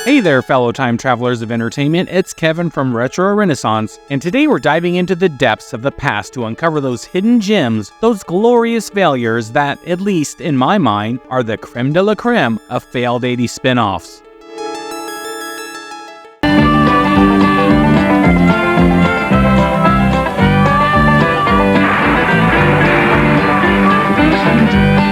Hey there, fellow time travelers of entertainment, it's Kevin from Retro Renaissance, and today we're diving into the depths of the past to uncover those hidden gems, those glorious failures that, at least in my mind, are the creme de la creme of failed 80s spin-offs.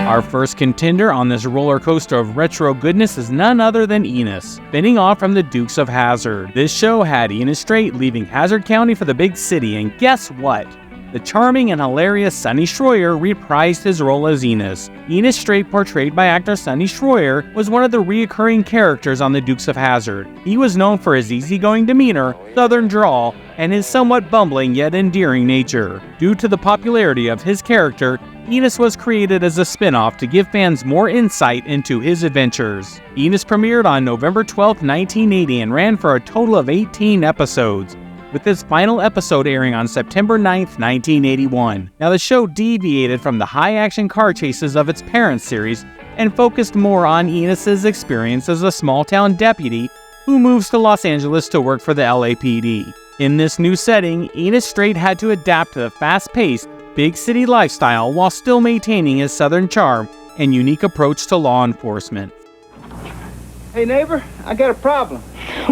Our first contender on this roller coaster of retro goodness is none other than Enos, spinning off from the Dukes of Hazzard. This show had Enos Strait leaving Hazzard County for the big city, and guess what? The charming and hilarious Sonny Schroyer reprised his role as Enos. Enos Strait, portrayed by actor Sonny Schroyer, was one of the recurring characters on the Dukes of Hazzard. He was known for his easygoing demeanor, southern drawl, and his somewhat bumbling yet endearing nature. Due to the popularity of his character, Enos was created as a spin-off to give fans more insight into his adventures. Enos premiered on November 12, 1980 and ran for a total of 18 episodes, with its final episode airing on September 9, 1981. Now, the show deviated from the high-action car chases of its parent series and focused more on Enos's experience as a small-town deputy who moves to Los Angeles to work for the LAPD. In this new setting, Enos Strait had to adapt to the fast-paced, big city lifestyle while still maintaining his southern charm and unique approach to law enforcement. Hey neighbor, I got a problem.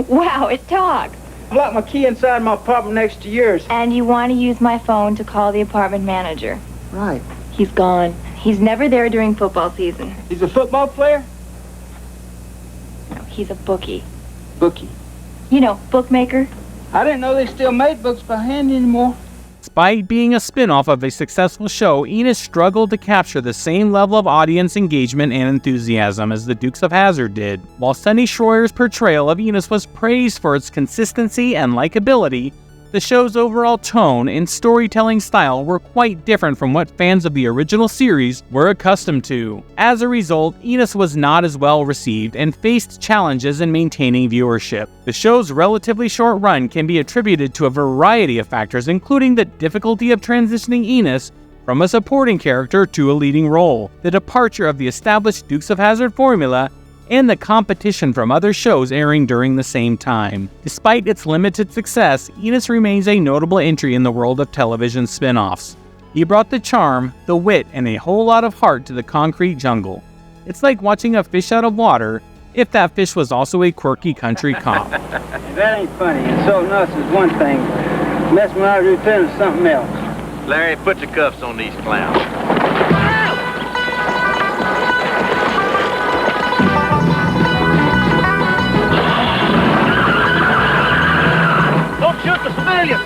Wow, it talks. I locked my key inside my apartment next to yours. And you want to use my phone to call the apartment manager. Right. He's gone. He's never there during football season. He's a football player? No, he's a bookie. Bookie. You know, bookmaker. I didn't know they still made books by hand anymore. Despite being a spin-off of a successful show, Enos struggled to capture the same level of audience engagement and enthusiasm as the Dukes of Hazzard did. While Sonny Schroyer's portrayal of Enos was praised for its consistency and likability, the show's overall tone and storytelling style were quite different from what fans of the original series were accustomed to. As a result, Enos was not as well received and faced challenges in maintaining viewership. The show's relatively short run can be attributed to a variety of factors, including the difficulty of transitioning Enos from a supporting character to a leading role, the departure of the established Dukes of Hazzard formula, and the competition from other shows airing during the same time. Despite its limited success, Enos remains a notable entry in the world of television spin-offs. He brought the charm, the wit, and a whole lot of heart to the concrete jungle. It's like watching a fish out of water, if that fish was also a quirky country cop. That ain't funny. Insulting us is one thing. Messing with our lieutenant is something else. Larry, put the cuffs on these clowns. Shoot the civilians!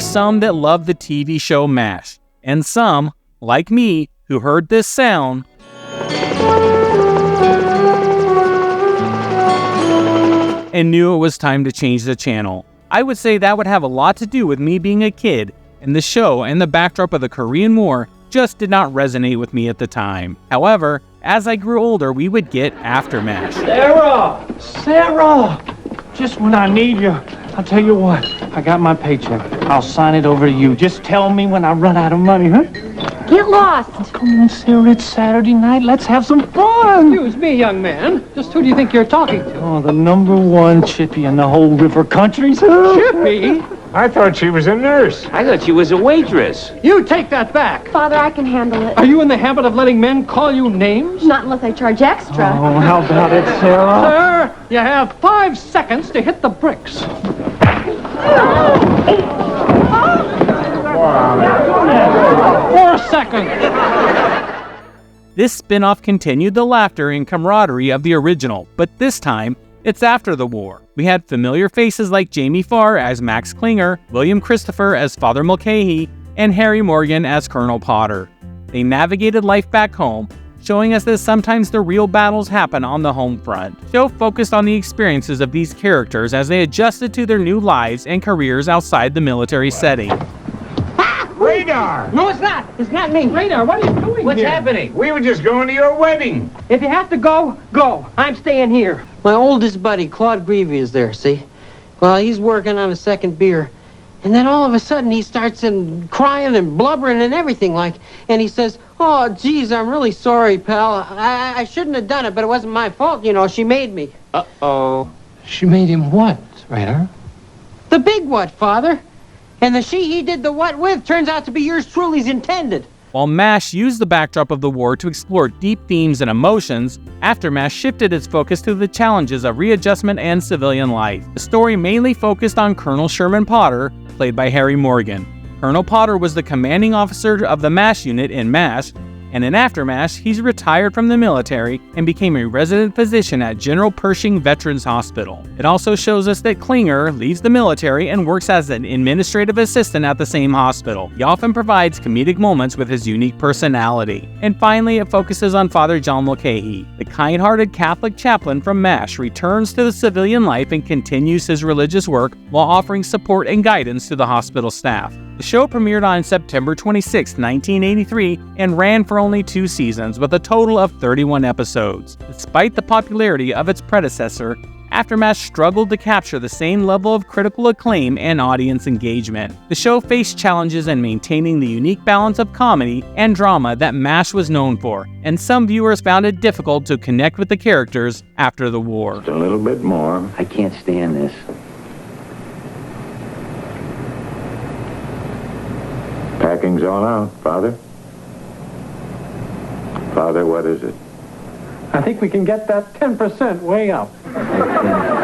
Some that love the TV show MASH, and some, like me, who heard this sound and knew it was time to change the channel. I would say that would have a lot to do with me being a kid, and the show and the backdrop of the Korean War just did not resonate with me at the time. However, as I grew older, we would get AfterMASH. Sarah! Just when I need you. I'll tell you what, I got my paycheck. I'll sign it over to you. Just tell me when I run out of money, huh? Get lost! Oh, come on, Sarah, it's Saturday night. Let's have some fun. Excuse me, young man. Just who do you think you're talking to? Oh, the #1 chippy in the whole river country, sir. Chippy? I thought she was a nurse. I thought she was a waitress. You take that back. Father, I can handle it. Are you in the habit of letting men call you names? Not unless I charge extra. Oh, how about it, Sarah? Sir, you have 5 seconds to hit the bricks. 4 seconds. This spin-off continued the laughter and camaraderie of the original, but this time, it's after the war. We had familiar faces like Jamie Farr as Max Klinger, William Christopher as Father Mulcahy, and Harry Morgan as Colonel Potter. They navigated life back home, showing us that sometimes the real battles happen on the home front. The show focused on the experiences of these characters as they adjusted to their new lives and careers outside the military setting. Radar! No, it's not. It's not me. Radar, what are you doing What's here? happening? We were just going to your wedding. If you have to go, go. I'm staying here. My oldest buddy, Claude Greavy, is there, see? Well, he's working on a second beer. And then all of a sudden he starts crying and blubbering and everything and he says, "Oh, geez, I'm really sorry, pal. I shouldn't have done it, but it wasn't my fault, you know. She made me." Uh-oh. She made him what, Radar? The big what, Father? And the she he did the what with turns out to be yours truly's intended. While MASH used the backdrop of the war to explore deep themes and emotions, AfterMASH shifted its focus to the challenges of readjustment and civilian life. The story mainly focused on Colonel Sherman Potter, played by Harry Morgan. Colonel Potter was the commanding officer of the MASH unit in MASH, and in AfterMASH, he's retired from the military and became a resident physician at General Pershing Veterans Hospital. It also shows us that Klinger leaves the military and works as an administrative assistant at the same hospital. He often provides comedic moments with his unique personality. And finally, it focuses on Father John Mulcahy. The kind-hearted Catholic chaplain from MASH returns to the civilian life and continues his religious work while offering support and guidance to the hospital staff. The show premiered on September 26, 1983, and ran for only 2 seasons with a total of 31 episodes. Despite the popularity of its predecessor, AfterMASH struggled to capture the same level of critical acclaim and audience engagement. The show faced challenges in maintaining the unique balance of comedy and drama that MASH was known for, and some viewers found it difficult to connect with the characters after the war. Just a little bit more. I can't stand this. Packing's all out, Father. Father, what is it? I think we can get that 10% way up.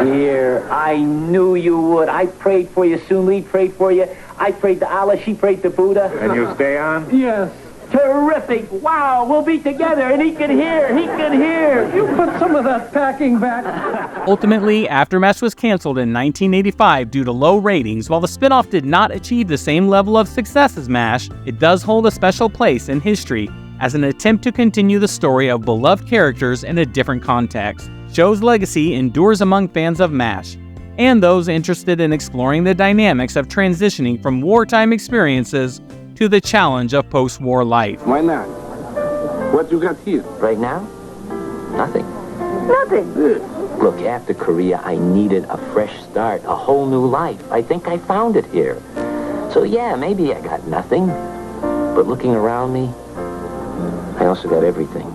Dear, I knew you would. I prayed for you. Soon-Lee prayed for you. I prayed to Allah. She prayed to Buddha. And you stay on? Yes. Terrific. Wow, we'll be together, and he can hear. He can hear. You put some of that packing back. Ultimately, AfterMASH was canceled in 1985 due to low ratings. While the spinoff did not achieve the same level of success as MASH, it does hold a special place in history as an attempt to continue the story of beloved characters in a different context. The show's legacy endures among fans of MASH and those interested in exploring the dynamics of transitioning from wartime experiences to the challenge of post-war life. Why not? What you got here? Right now? Nothing. Nothing. Look, after Korea, I needed a fresh start, a whole new life. I think I found it here. So yeah, maybe I got nothing, but looking around me, I also got everything.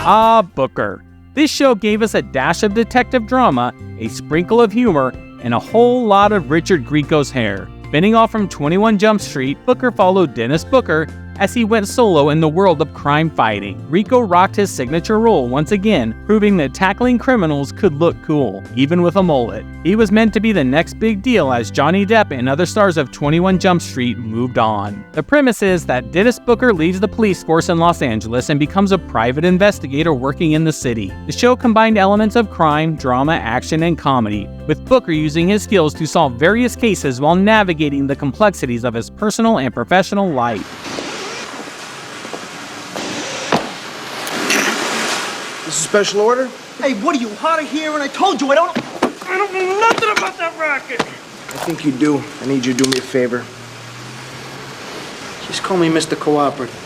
Ah, Booker. This show gave us a dash of detective drama, a sprinkle of humor, and a whole lot of Richard Grieco's hair. Spinning off from 21 Jump Street, Booker followed Dennis Booker as he went solo in the world of crime fighting. Grieco rocked his signature role once again, proving that tackling criminals could look cool, even with a mullet. He was meant to be the next big deal as Johnny Depp and other stars of 21 Jump Street moved on. The premise is that Dennis Booker leaves the police force in Los Angeles and becomes a private investigator working in the city. The show combined elements of crime, drama, action, and comedy, with Booker using his skills to solve various cases while navigating the complexities of his personal and professional life. This is special order? Hey, what are you, hard of hearing? I told you I don't know nothing about that racket. I think you do. I need you to do me a favor. Just call me Mr. Cooperative.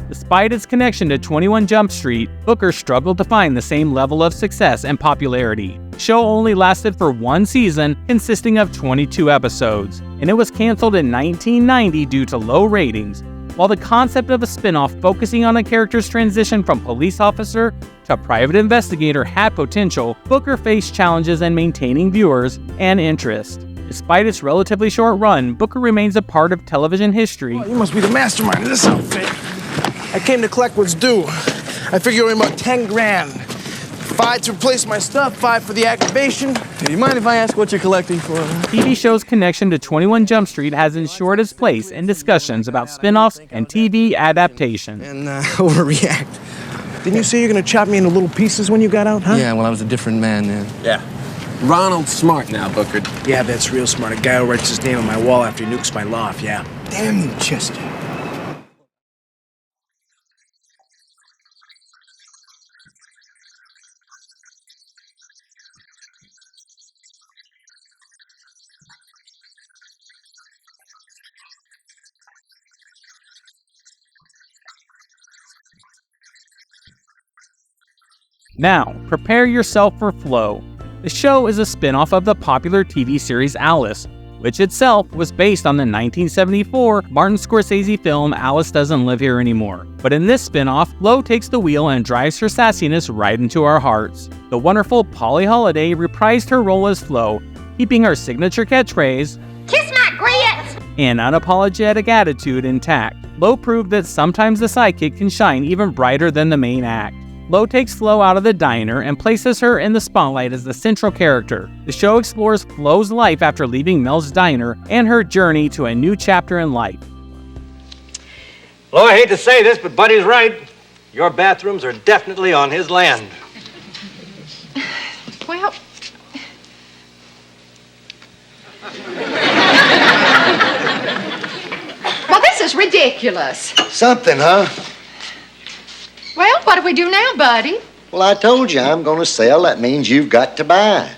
Despite its connection to 21 Jump Street, Booker struggled to find the same level of success and popularity. The show only lasted for 1 season, consisting of 22 episodes, and it was canceled in 1990 due to low ratings. While the concept of a spin-off focusing on a character's transition from police officer to private investigator had potential, Booker faced challenges in maintaining viewers and interest. Despite its relatively short run, Booker remains a part of television history. Oh, you must be the mastermind of this outfit. I came to collect what's due. I figure you're about 10 grand. 5 to replace my stuff, 5 for the activation. Do you mind if I ask what you're collecting for? TV show's connection to 21 Jump Street has ensured its place in discussions about spin-offs and TV adaptation. And overreact. Didn't you say you're gonna chop me into little pieces when you got out, huh? Yeah, well, I was a different man then. Yeah. Ronald's smart now, Booker. Yeah, that's real smart. A guy who writes his name on my wall after he nukes my loft, yeah. Damn you, Chester. Now, prepare yourself for Flow. The show is a spin-off of the popular TV series Alice, which itself was based on the 1974 Martin Scorsese film Alice Doesn't Live Here Anymore. But in this spin-off, Flo takes the wheel and drives her sassiness right into our hearts. The wonderful Polly Holiday reprised her role as Flo, keeping her signature catchphrase, Kiss my grits! and unapologetic attitude intact. Flo proved that sometimes the sidekick can shine even brighter than the main act. Flo takes Flo out of the diner and places her in the spotlight as the central character. The show explores Flo's life after leaving Mel's diner and her journey to a new chapter in life. Flo, I hate to say this, but Buddy's right. Your bathrooms are definitely on his land. Well... Well, this is ridiculous. Something, huh? Well, what do we do now, Buddy? Well, I told you I'm going to sell. That means you've got to buy.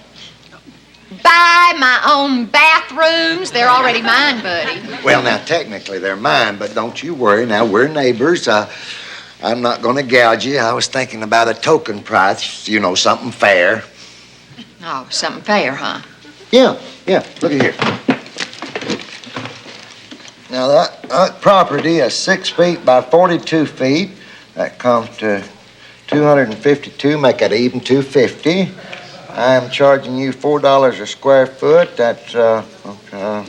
Buy my own bathrooms? They're already mine, Buddy. Well, now, technically they're mine, but don't you worry. Now, we're neighbors. I'm not going to gouge you. I was thinking about a token price, you know, something fair. Oh, something fair, huh? Yeah. Look at here. Now, that property is 6 feet by 42 feet. That comes to 252, make it even 250. I'm charging you $4 a square foot. That's a mere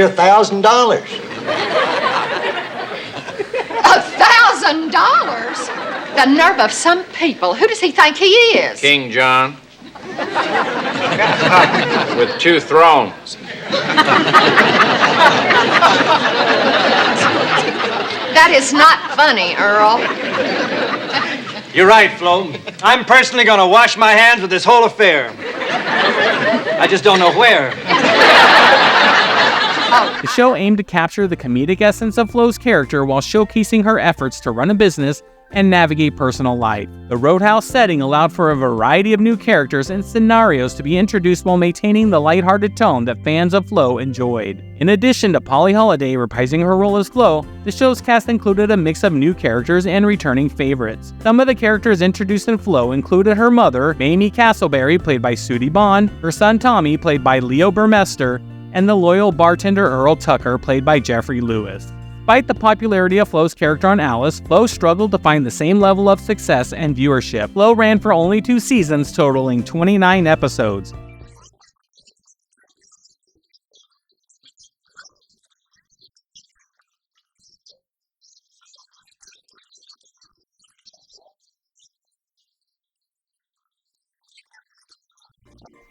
$1,000. $1,000? The nerve of some people. Who does he think he is? King John. With 2 thrones. That is not funny, Earl. You're right, Flo. I'm personally going to wash my hands with this whole affair. I just don't know where. The show aimed to capture the comedic essence of Flo's character while showcasing her efforts to run a business and navigate personal life. The Roadhouse setting allowed for a variety of new characters and scenarios to be introduced while maintaining the lighthearted tone that fans of Flo enjoyed. In addition to Polly Holiday reprising her role as Flo, the show's cast included a mix of new characters and returning favorites. Some of the characters introduced in Flo included her mother, Mamie Castleberry, played by Sudie Bond, her son Tommy, played by Leo Burmester, and the loyal bartender Earl Tucker, played by Jeffrey Lewis. Despite the popularity of Flo's character on Alice, Flo struggled to find the same level of success and viewership. Flo ran for only 2 seasons, totaling 29 episodes.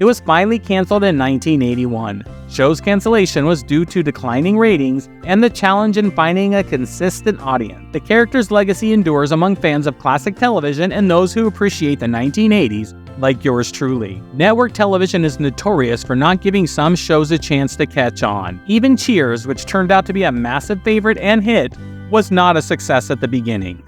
It was finally canceled in 1981. Show's cancellation was due to declining ratings and the challenge in finding a consistent audience. The character's legacy endures among fans of classic television and those who appreciate the 1980s, like yours truly. Network television is notorious for not giving some shows a chance to catch on. Even Cheers, which turned out to be a massive favorite and hit, was not a success at the beginning.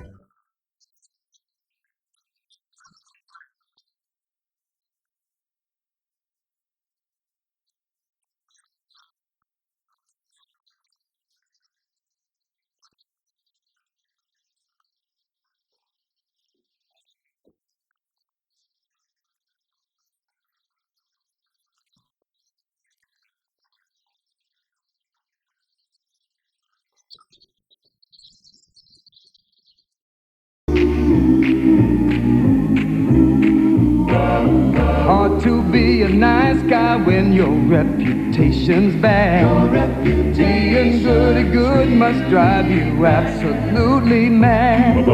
when your reputation's bad. Your being good must drive you absolutely mad.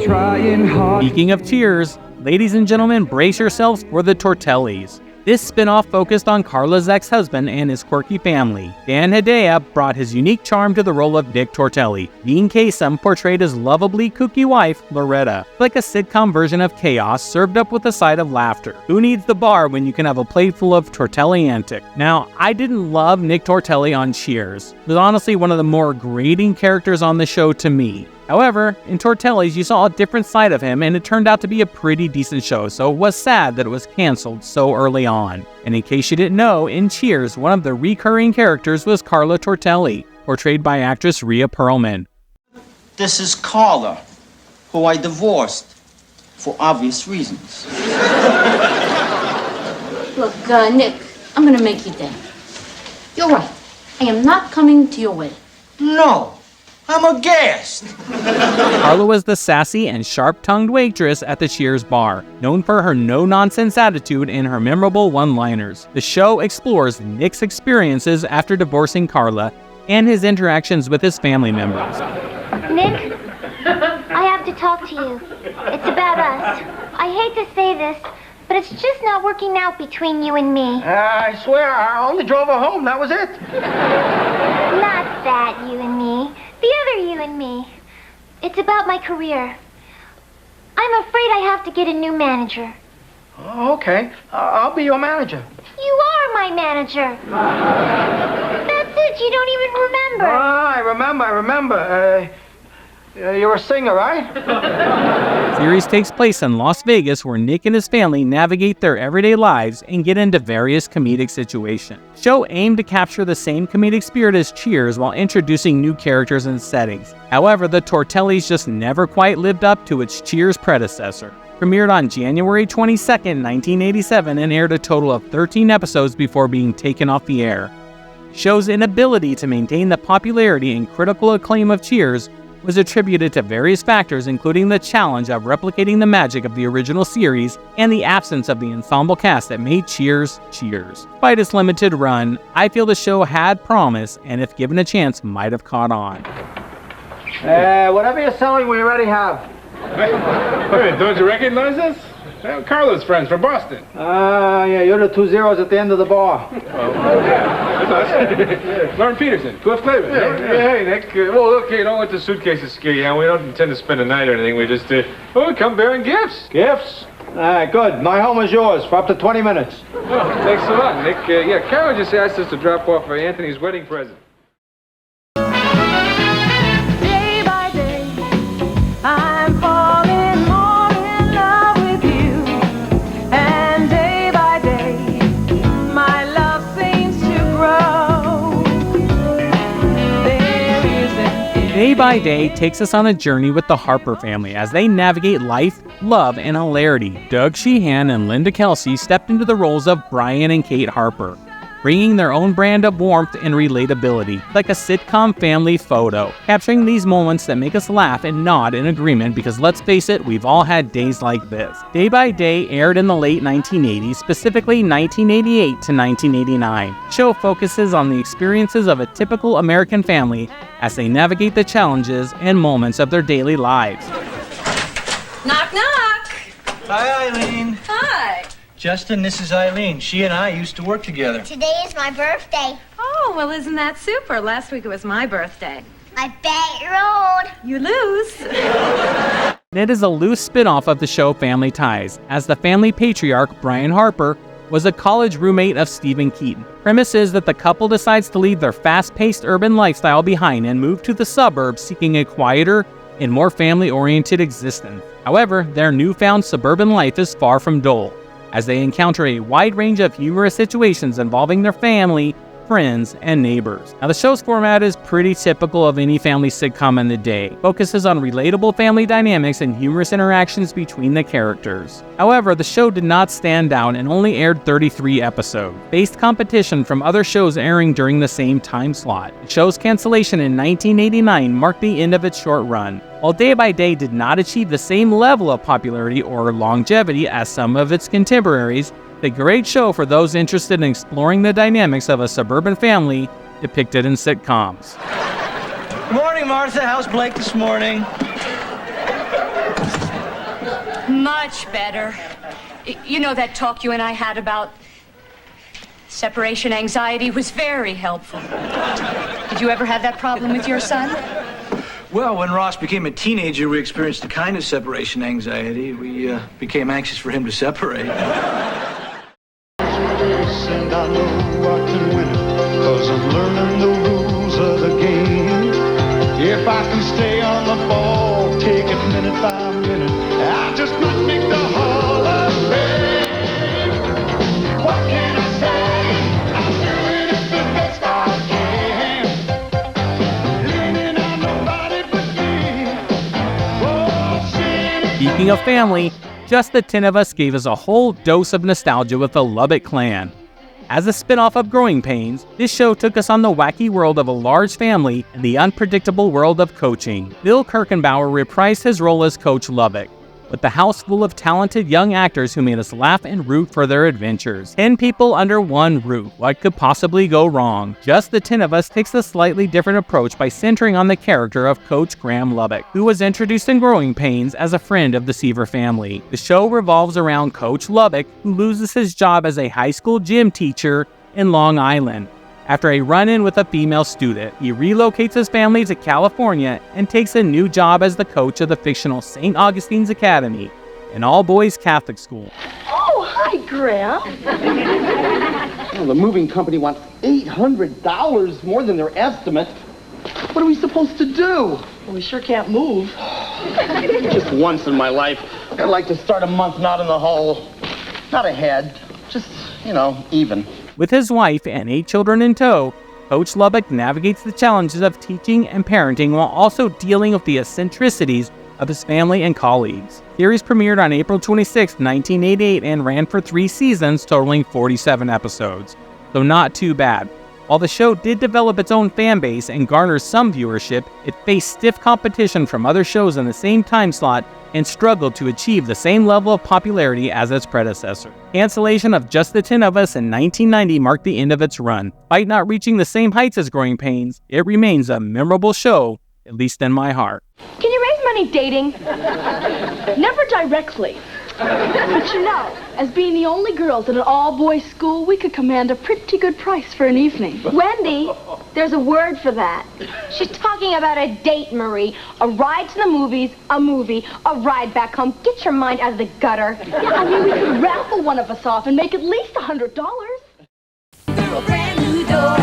Trying hard. Speaking of Cheers, ladies and gentlemen, brace yourselves for the Toretellis. This spin-off focused on Carla's ex-husband and his quirky family. Dan Hedaya brought his unique charm to the role of Nick Tortelli. Dean Kasem portrayed his lovably kooky wife, Loretta. Like a sitcom version of chaos served up with a side of laughter. Who needs the bar when you can have a plate full of Tortelli antic? Now, I didn't love Nick Tortelli on Cheers. He was honestly one of the more grating characters on the show to me. However, in Toretellis, you saw a different side of him, and it turned out to be a pretty decent show, so it was sad that it was canceled so early on. And in case you didn't know, in Cheers, one of the recurring characters was Carla Tortelli, portrayed by actress Rhea Perlman. This is Carla, who I divorced for obvious reasons. Look, Nick, I'm gonna make you dead. You're right. I am not coming to your wedding. No. I'm a guest. Carla was the sassy and sharp-tongued waitress at the Cheers bar, known for her no-nonsense attitude and her memorable one-liners. The show explores Nick's experiences after divorcing Carla and his interactions with his family members. Nick, I have to talk to you. It's about us. I hate to say this, but it's just not working out between you and me. I swear, I only drove her home. That was it. Not that you and me. The other you and me. It's about my career. I'm afraid I have to get a new manager. Oh, okay. I'll be your manager. You are my manager. That's it. You don't even remember. I remember. You're a singer, right? The series takes place in Las Vegas, where Nick and his family navigate their everyday lives and get into various comedic situations. The show aimed to capture the same comedic spirit as Cheers while introducing new characters and settings. However, the Toretellis just never quite lived up to its Cheers predecessor. Premiered on January 22nd, 1987, and aired a total of 13 episodes before being taken off the air. The show's inability to maintain the popularity and critical acclaim of Cheers was attributed to various factors, including the challenge of replicating the magic of the original series and the absence of the ensemble cast that made Cheers Cheers. Despite its limited run, I feel the show had promise and, if given a chance, might have caught on. Whatever you're selling, we already have. Hey, don't you recognize us? Carla's friends from Boston. Yeah, you're the 2 zeros at the end of the bar. Lauren Peterson, Cliff Clavin. Hey, Nick. Well, look, you don't let the suitcases scare you. We don't intend to spend the night or anything. We just, come bearing gifts. Gifts? Good. My home is yours for up to 20 minutes. Oh, thanks a lot, Nick. Carol just asked us to drop off Anthony's wedding present. Day by day, I'm falling more in love with you. And day by day, my love seems to grow. Day by Day takes us on a journey with the Harper family as they navigate life, love, and hilarity. Doug Sheehan and Linda Kelsey stepped into the roles of Brian and Kate Harper, bringing their own brand of warmth and relatability, like a sitcom family photo, capturing these moments that make us laugh and nod in agreement because, let's face it, we've all had days like this. Day by Day aired in the late 1980s, specifically 1988 to 1989. The show focuses on the experiences of a typical American family as they navigate the challenges and moments of their daily lives. Knock, knock. Hi, Eileen. Hi. Justin, this is Eileen. She and I used to work together. Today is my birthday. Oh, well, isn't that super? Last week it was my birthday. I bet you're old. You lose. It is a loose spin-off of the show Family Ties, as the family patriarch, Brian Harper, was a college roommate of Stephen Keaton. Premise is that the couple decides to leave their fast-paced urban lifestyle behind and move to the suburbs, seeking a quieter and more family-oriented existence. However, their newfound suburban life is far from dull, as they encounter a wide range of humorous situations involving their family, friends, and neighbors. Now, the show's format is pretty typical of any family sitcom in the day. It focuses on relatable family dynamics and humorous interactions between the characters. However, the show did not stand out and only aired 33 episodes, faced competition from other shows airing during the same time slot. The show's cancellation in 1989 marked the end of its short run. While Day by Day did not achieve the same level of popularity or longevity as some of its contemporaries, The great show for those interested in exploring the dynamics of a suburban family depicted in sitcoms. Good morning, Martha. How's Blake this morning? Much better. You know, that talk you and I had about separation anxiety was very helpful. Did you ever have that problem with your son? Well, when Ross became a teenager, we experienced a kind of separation anxiety. We became anxious for him to separate. And I know I can win it, 'cause I'm learning the rules of the game. If I can stay on the ball, take it minute by minute, I just might make the Hall of Fame. What can I say? I'm doing it the best I can. Leaning on nobody but me. Oh, shit. Speaking of family, Just the 10 of Us gave us a whole dose of nostalgia with the Lubbock clan. As a spin-off of Growing Pains, this show took us on the wacky world of a large family and the unpredictable world of coaching. Bill Kirchenbauer reprised his role as Coach Lubbock, with the house full of talented young actors who made us laugh and root for their adventures. 10 people under one roof. What could possibly go wrong? Just the 10 of Us takes a slightly different approach by centering on the character of Coach Graham Lubbock, who was introduced in Growing Pains as a friend of the Seaver family. The show revolves around Coach Lubbock, who loses his job as a high school gym teacher in Long Island. After a run-in with a female student, he relocates his family to California and takes a new job as the coach of the fictional St. Augustine's Academy, an all-boys Catholic school. Oh, hi, Graham. Well, the moving company wants $800 more than their estimate. What are we supposed to do? Well, we sure can't move. Just once in my life, I'd like to start a month not in the hole, not ahead, just, even. With his wife and 8 children in tow, Coach Lubbock navigates the challenges of teaching and parenting while also dealing with the eccentricities of his family and colleagues. The series premiered on April 26, 1988 and ran for 3 seasons, totaling 47 episodes. So not too bad. While the show did develop its own fan base and garner some viewership, it faced stiff competition from other shows in the same time slot and struggled to achieve the same level of popularity as its predecessor. Cancellation of Just the 10 of Us in 1990 marked the end of its run. Despite not reaching the same heights as Growing Pains, it remains a memorable show, at least in my heart. Can you raise money dating? Never directly. But as being the only girls at an all-boys school, we could command a pretty good price for an evening. Wendy, there's a word for that. She's talking about a date, Marie. A ride to the movies, a movie, a ride back home. Get your mind out of the gutter. Yeah, we could raffle one of us off and make at least $100. Through a brand new door.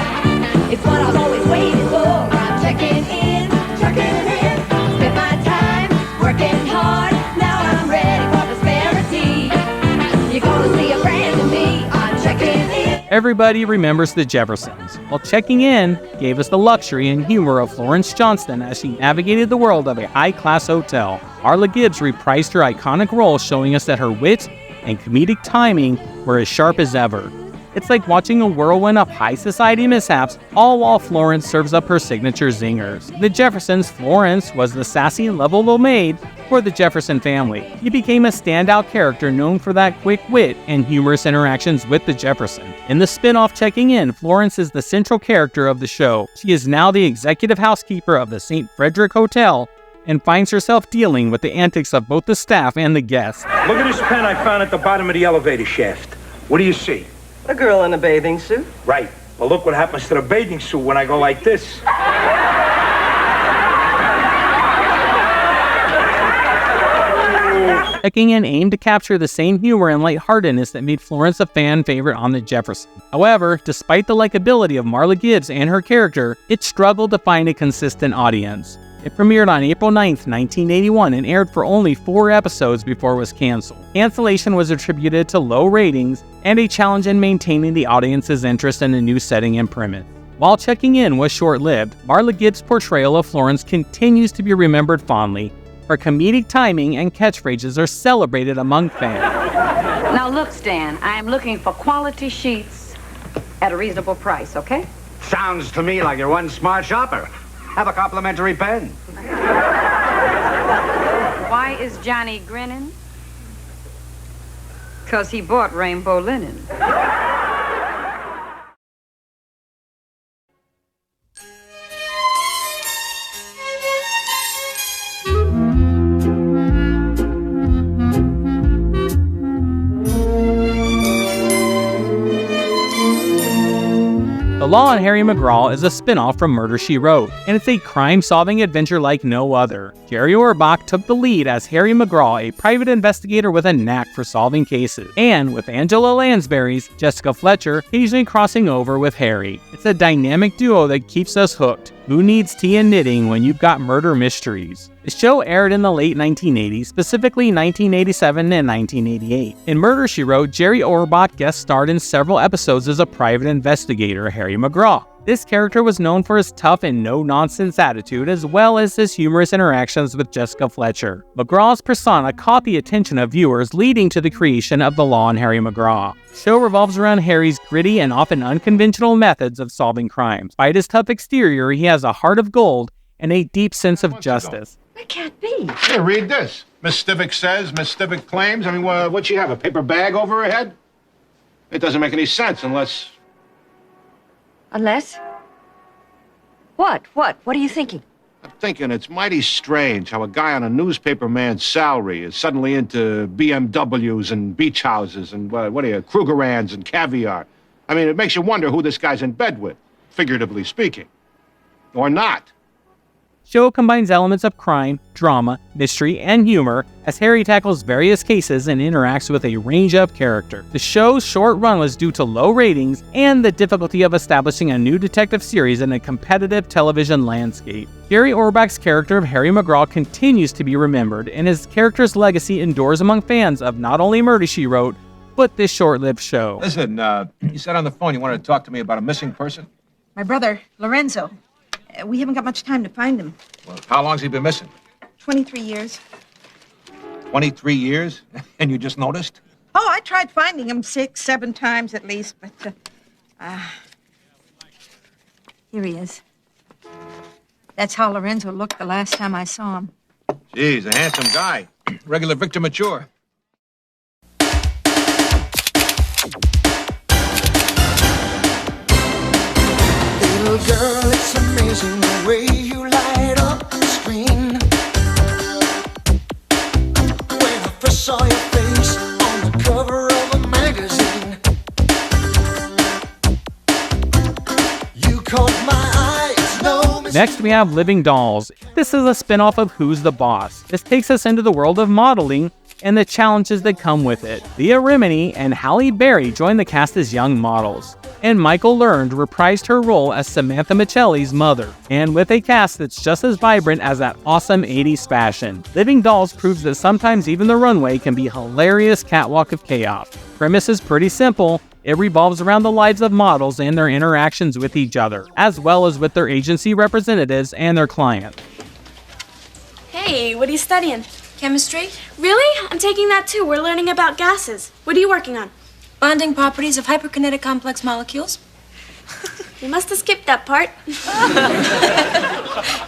It's what I've always waited for. I'm checking in. Spend my time working hard. Now I'm ready for prosperity. You're gonna see a brand new me. I'm checking in. Everybody remembers the Jeffersons, while Checking In gave us the luxury and humor of Florence Johnston as she navigated the world of a high-class hotel. Marla Gibbs reprised her iconic role, showing us that her wit and comedic timing were as sharp as ever. It's like watching a whirlwind of high society mishaps, all while Florence serves up her signature zingers. The Jeffersons, Florence was the sassy and lovable maid for the Jefferson family. She became a standout character known for that quick wit and humorous interactions with the Jeffersons. In the spin-off Checking In, Florence is the central character of the show. She is now the executive housekeeper of the St. Frederick Hotel and finds herself dealing with the antics of both the staff and the guests. Look at this pen I found at the bottom of the elevator shaft. What do you see? A girl in a bathing suit? Right. Well, look what happens to the bathing suit when I go like this. Checking In aimed to capture the same humor and lightheartedness that made Florence a fan favorite on The Jeffersons. However, despite the likability of Marla Gibbs and her character, it struggled to find a consistent audience. It premiered on April 9, 1981 and aired for only 4 episodes before it was canceled. Cancellation was attributed to low ratings and a challenge in maintaining the audience's interest in a new setting and premise. While Checking In was short-lived, Marla Gibbs' portrayal of Florence continues to be remembered fondly. Her comedic timing and catchphrases are celebrated among fans. Now look, Stan, I am looking for quality sheets at a reasonable price, okay? Sounds to me like you're one smart shopper. Have a complimentary pen. Why is Johnny grinning? because he bought rainbow linen. The Law and Harry McGraw is a spin-off from Murder, She Wrote, and it's a crime-solving adventure like no other. Jerry Orbach took the lead as Harry McGraw, a private investigator with a knack for solving cases, and with Angela Lansbury's Jessica Fletcher occasionally crossing over with Harry. It's a dynamic duo that keeps us hooked. Who needs tea and knitting when you've got murder mysteries? The show aired in the late 1980s, specifically 1987 and 1988. In Murder, She Wrote, Jerry Orbach guest starred in several episodes as a private investigator, Harry McGraw. This character was known for his tough and no-nonsense attitude, as well as his humorous interactions with Jessica Fletcher. McGraw's persona caught the attention of viewers, leading to the creation of The Law and Harry McGraw. The show revolves around Harry's gritty and often unconventional methods of solving crimes. Despite his tough exterior, he has a heart of gold and a deep sense of justice. That can't be. Here, read this. Miss Stivic says, Miss Stivic claims. I mean, what'd she have, a paper bag over her head? It doesn't make any sense unless... Unless? What? What are you thinking? I'm thinking it's mighty strange how a guy on a newspaper man's salary is suddenly into BMWs and beach houses and, Krugerrands and caviar. I mean, it makes you wonder who this guy's in bed with, figuratively speaking. Or not. Show combines elements of crime, drama, mystery, and humor as Harry tackles various cases and interacts with a range of characters. The show's short run was due to low ratings and the difficulty of establishing a new detective series in a competitive television landscape. Jerry Orbach's character of Harry McGraw continues to be remembered, and his character's legacy endures among fans of not only Murder, She Wrote, but this short-lived show. Listen, you said on the phone you wanted to talk to me about a missing person? My brother, Lorenzo. We haven't got much time to find him. Well, how long's he been missing? 23 years. 23 years? And you just noticed? Oh, I tried finding him 6, 7 times at least, but, here he is. That's how Lorenzo looked the last time I saw him. Geez, a handsome guy. Regular Victor Mature. Little girl, it's amazing the way you light up the screen. When I first saw your face on the cover of a magazine, you caught my eye, it's no mistake. Next, we have Living Dolls. This is a spin-off of Who's the Boss. This takes us into the world of modeling and the challenges that come with it. Leah Remini and Halle Berry joined the cast as young models, and Michael Learned reprised her role as Samantha Michelli's mother. And with a cast that's just as vibrant as that awesome 80s fashion, Living Dolls proves that sometimes even the runway can be a hilarious catwalk of chaos. Premise is pretty simple. It revolves around the lives of models and their interactions with each other, as well as with their agency representatives and their clients. Hey, what are you studying? Chemistry? Really? I'm taking that too. We're learning about gases. What are you working on? Bonding properties of hyperkinetic complex molecules. You must have skipped that part.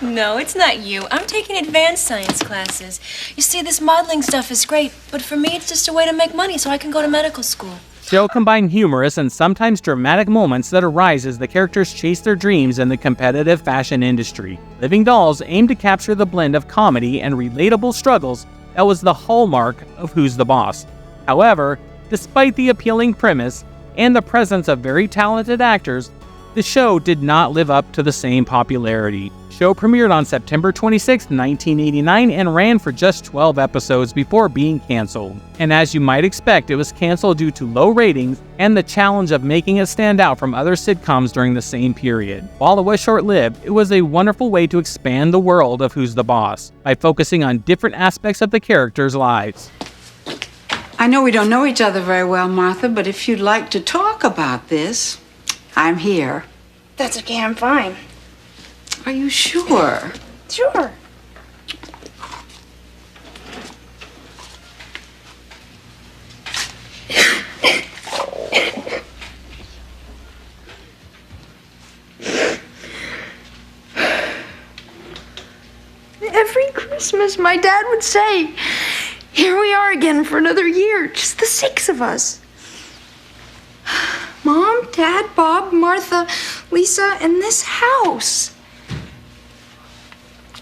No, it's not you. I'm taking advanced science classes. You see, this modeling stuff is great, but for me it's just a way to make money so I can go to medical school. Show combine humorous and sometimes dramatic moments that arise as the characters chase their dreams in the competitive fashion industry. Living Dolls aim to capture the blend of comedy and relatable struggles that was the hallmark of Who's the Boss. However, despite the appealing premise and the presence of very talented actors, the show did not live up to the same popularity. The show premiered on September 26, 1989 and ran for just 12 episodes before being canceled. And as you might expect, it was canceled due to low ratings and the challenge of making it stand out from other sitcoms during the same period. While it was short-lived, it was a wonderful way to expand the world of Who's the Boss by focusing on different aspects of the characters' lives. I know we don't know each other very well, Martha, but if you'd like to talk about this, I'm here. That's okay, I'm fine. Are you sure? Sure. Every Christmas, my dad would say, Here we are again for another year, just the six of us. Mom, Dad, Bob, Martha, Lisa, and this house.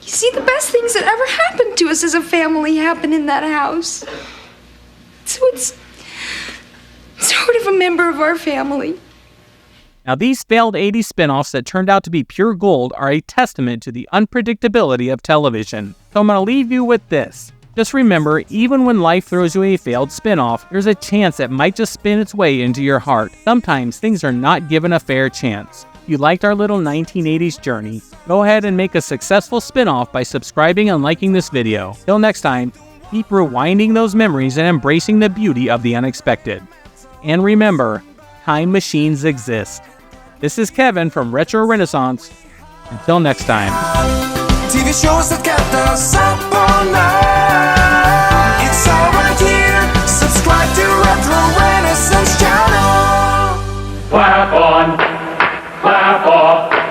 You see, the best things that ever happened to us as a family happened in that house. So it's sort of a member of our family. Now, these failed 80s spin-offs that turned out to be pure gold are a testament to the unpredictability of television. So I'm going to leave you with this. Just remember, even when life throws you a failed spin-off, there's a chance it might just spin its way into your heart. Sometimes things are not given a fair chance. If you liked our little 1980s journey, go ahead and make a successful spin-off by subscribing and liking this video. Till next time, keep rewinding those memories and embracing the beauty of the unexpected. And remember, time machines exist. This is Kevin from Retro Renaissance. Until next time. TV shows that kept us up all night. It's all right here. Subscribe to Retro Renaissance channel. Clap on, clap off.